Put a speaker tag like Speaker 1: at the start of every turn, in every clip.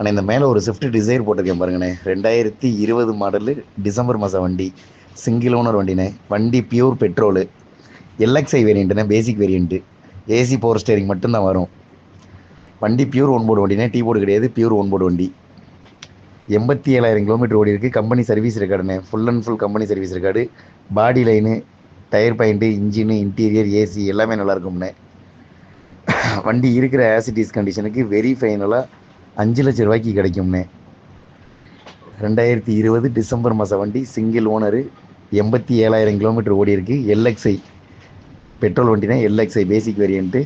Speaker 1: ஆனால் இந்த மேலே ஒரு ஸ்விஃப்ட் டிசைர் போட்டிருக்கேன் பாருங்கண்ணே. 2020 மாடலு, டிசம்பர் மாதம் வண்டி. சிங்கிள் ஓனர் வண்டிண்ணே. வண்டி பியூர் பெட்ரோலு. எல்எக்ஸ்ஐ வேரியண்ட்டுண்ணே, basic variant. AC power steering மட்டும்தான் வரும். வண்டி பியூர் ஒன் போர்டு வண்டிண்ணே, டீ போர்டு கிடையாது, பியூர் ஒன் போர்டு வண்டி. 87,000 கிலோமீட்டர் ஓடி இருக்குது. கம்பெனி சர்வீஸ் ரெக்கார்டுண்ணே, full and full company service record. Body line, tyre point, engine, interior, AC எல்லாமே நல்லாயிருக்கும்ண்ணே. வண்டி இருக்கிற ஆசிட்டிஸ் கண்டிஷனுக்கு வெரி ஃபைனலாக 5 லட்ச ரூபாய்க்கு கிடைக்கும்ண்ணே. 2020 டிசம்பர் மாதம் வண்டி, சிங்கிள் ஓனரு, 87,000 கிலோமீட்டர் ஓடி இருக்குது. எல்எக்ஸ்ஐ பெட்ரோல் வண்டினா, LXI basic variant.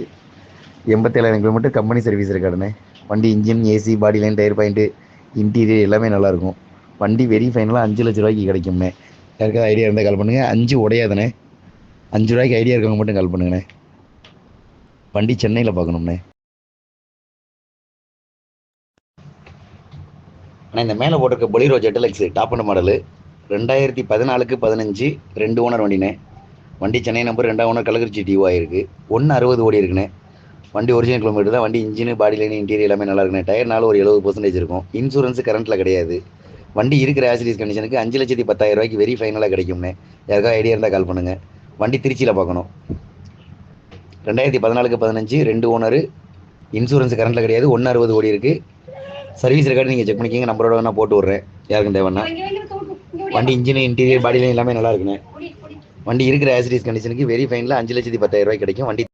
Speaker 1: 87,000 kilometre company service இருக்காடுண்ணே. வண்டி engine, AC, body line, tyre point, interior எல்லாமே நல்லாயிருக்கும். வண்டி வெரி ஃபைனலாக 5 லட்ச ரூபாய்க்கு கிடைக்கும்ண்ணே. யாருக்காவது ஐடியா இருந்தால் கால் பண்ணுங்கள். 5 உடையாதுண்ணே. 5 ரூபாய்க்கு ஐடியா இருக்கவங்க மட்டும் கால் பண்ணுங்கண்ணே. வண்டி சென்னையில் பார்க்கணும்ண்ணே. ஆனால் இந்த மேலே போட்டிருக்க Bolero ZLX top and model, 2014க்கு 15 2 ஓனர் வண்டிண்ணே. வண்டி சென்னை நம்பர், 2ஆம் ஓனர், கள்ளக்குறிச்சி டிஓ ஆயிருக்கு. 160 ஓடி இருக்குண்ணே. வண்டி ஒரிஜினல் கிலோமீட்டர் தான். வண்டி இன்ஜினு, பாடி லைன், இன்டீரியர் எல்லாமே நல்லா இருக்குண்ணே. டயர்னால ஒரு 70% இருக்கும். இன்சூரன்ஸ் கரண்ட்டில் கிடையாது. வண்டி இருக்கிற ஆசிரியஸ் கண்டிஷனுக்கு 5,10,000 ரூபாய்க்கு வெரி ஃபைனலாக கிடைக்கும்ண்ணே. யாருக்காவது ஐடியா இருந்தால் கால் பண்ணுங்கள். வண்டி திருச்சியில் பார்க்கணும். 2014க்கு 15 2 ஓனரு, இன்சூரன்ஸ் கரண்ட்டில் கிடையாது. 160 ஓடி இருக்குது. சர்வீஸ் ரெக்கார்டு நீங்கள் செக் பண்ணிக்கிங்க. நம்பரோட வேணால் போட்டு விட்றேன், யாருக்கும் தேவைன்னா. வண்டி இன்ஜின், இன்டீரியர், பாடி லைன் எல்லாமே நல்லா இருக்குண்ணே. வண்டி இருக்கிற ஆசிரியஸ் கண்டிஷனுக்கு வெரி ஃபைனில் 5,10,000 ரூபாய்க்கு கிடைக்கும். வண்டி